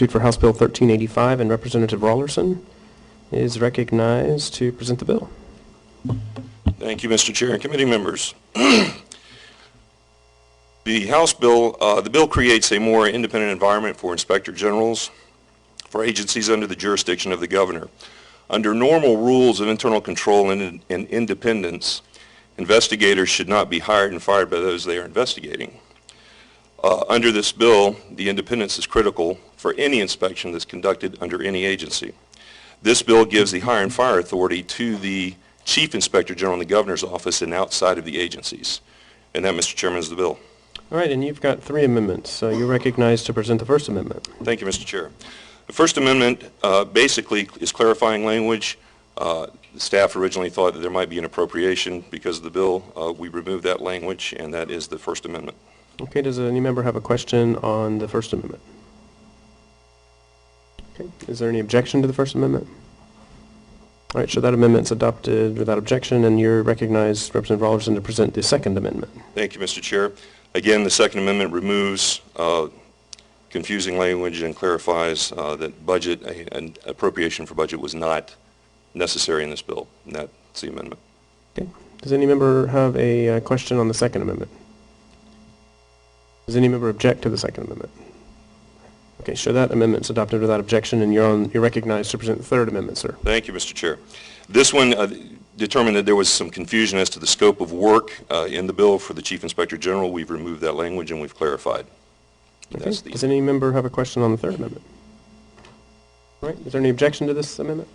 substitute for House Bill 1385, and Representative Rollerson is recognized to present the bill. Thank you, Mr. Chair and committee members. The House bill, the bill creates a more independent environment for inspector generals for agencies under the jurisdiction of the governor. Under normal rules of internal control and independence, investigators should not be hired and fired by those they are investigating. Under this bill, the independence is critical for any inspection that's conducted under any agency. This bill gives the hire and fire authority to the Chief Inspector General in the Governor's office and outside of the agencies. And that, Mr. Chairman, is the bill. All right, and you've got 3 amendments. So you're recognized to present the first amendment. Thank you, Mr. Chair. The First Amendment basically is clarifying language. The staff originally thought that there might be an appropriation because of the bill. We removed that language, and that is the First Amendment. Okay, does any member have a question on the First Amendment? Okay, is there any objection to the First Amendment? All right, so that amendment's adopted without objection, and you're recognized, Representative Rollerson, to present the Second Amendment. Thank you, Mr. Chair. Again, the Second Amendment removes confusing language and clarifies that an appropriation for budget was not necessary in this bill, and that's the amendment. Okay. Does any member have a question on the Second Amendment? Does any member object to the Second Amendment? Okay, so that amendment's adopted without objection, and you're recognized to present the Third Amendment, sir. Thank you, Mr. Chair. This one determined that there was some confusion as to the scope of work in the bill for the Chief Inspector General. We've removed that language and we've clarified. Okay. Does any member have a question on the Third Amendment? All right, is there any objection to this amendment?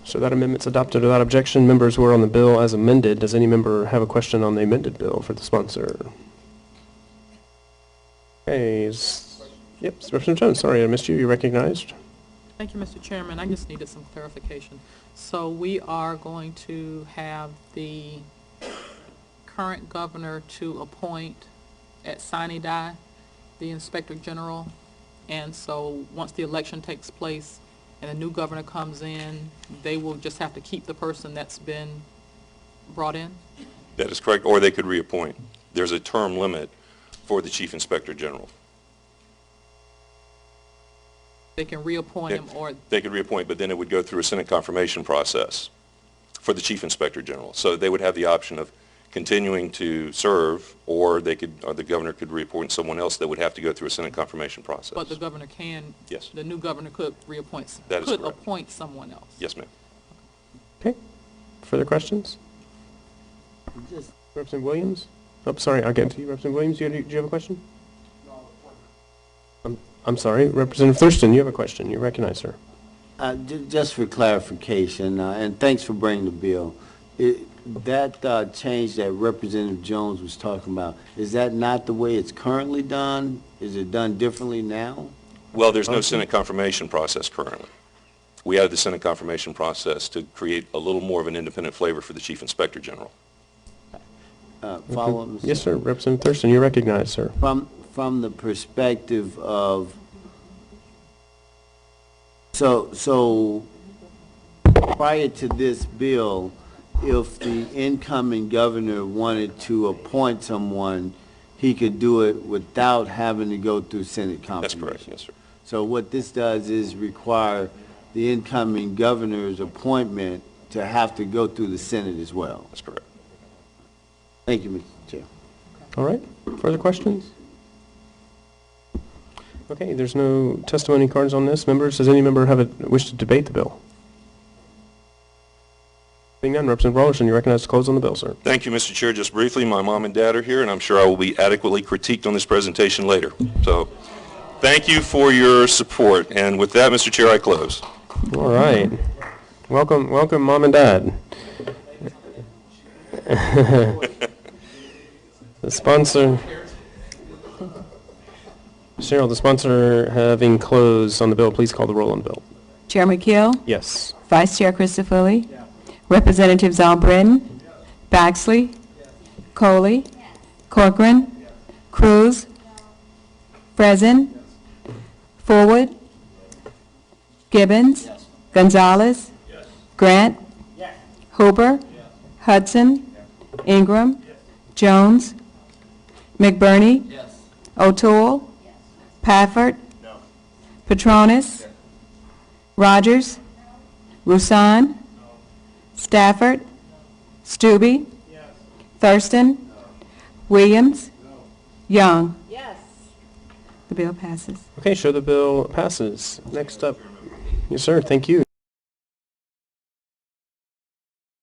So that amendment's adopted without objection. Members who are on the bill as amended, does any member have a question on the amended bill for the sponsor? Okay, yep, Representative Jones, sorry I missed you. You're recognized. Thank you, Mr. Chairman. I just needed some clarification. So we are going to have the current governor to appoint at sine die the Inspector General, and so once the election takes place and a new governor comes in, they will just have to keep the person that's been brought in? That is correct, or they could reappoint. There's a term limit for the Chief Inspector General. They can reappoint him, or they could reappoint, but then it would go through a Senate confirmation process for the Chief Inspector General. So they would have the option of continuing to serve, or the governor could reappoint someone else that would have to go through a Senate confirmation process. But the governor can. Yes. The new governor could reappoint. That is correct. Could appoint someone else. Yes, ma'am. Okay. Further questions? Representative Williams? Oh, sorry, I'll get to you. Representative Williams, do you have a question? I'm sorry, Representative Thurston, you have a question. You recognize her. Just for clarification, and thanks for bringing the bill. That change that Representative Jones was talking about, is that not the way it's currently done? Is it done differently now? Well, there's no Senate confirmation process currently. We added the Senate confirmation process to create a little more of an independent flavor for the Chief Inspector General. Follow up, Yes, sir. Representative Thurston, you're recognized, sir. From the perspective of, so prior to this bill, if the incoming governor wanted to appoint someone, he could do it without having to go through Senate confirmation. That's correct, yes, sir. So what this does is require the incoming governor's appointment to have to go through the Senate as well. That's correct. Thank you, Mr. Chair. All right. Further questions? Okay, there's no testimony cards on this. Members, does any member have a wish to debate the bill? Being none, Representative Rollerson, you're recognized to close on the bill, sir. Thank you, Mr. Chair. Just briefly, my mom and dad are here, and I'm sure I will be adequately critiqued on this presentation later. So thank you for your support. And with that, Mr. Chair, I close. All right. Welcome, Mom and Dad. The sponsor, Cheryl, the sponsor having closed on the bill, please call the roll on the bill. Chair McKeel? Yes. Vice Chair Christopherly? Yeah. Representatives Albritton? Yeah. Baxley? Yeah. Coley? Yeah. Corcoran? Yeah. Cruz? Yeah. Fresen? Yes. Forward? Yes. Gibbons? Yes. Gonzalez? Yes. Grant? Yes. Hooper? Yes. Hudson? Yes. Ingram? Yes. Jones? McBurney? Yes. O'Toole? Yes. Pafford? No. Petronis. Rogers. Rusan. Stafford. Stube. Thurston. Williams. Young. Yes. The bill passes. Okay, show the bill passes. Next up. Yes, sir, thank you.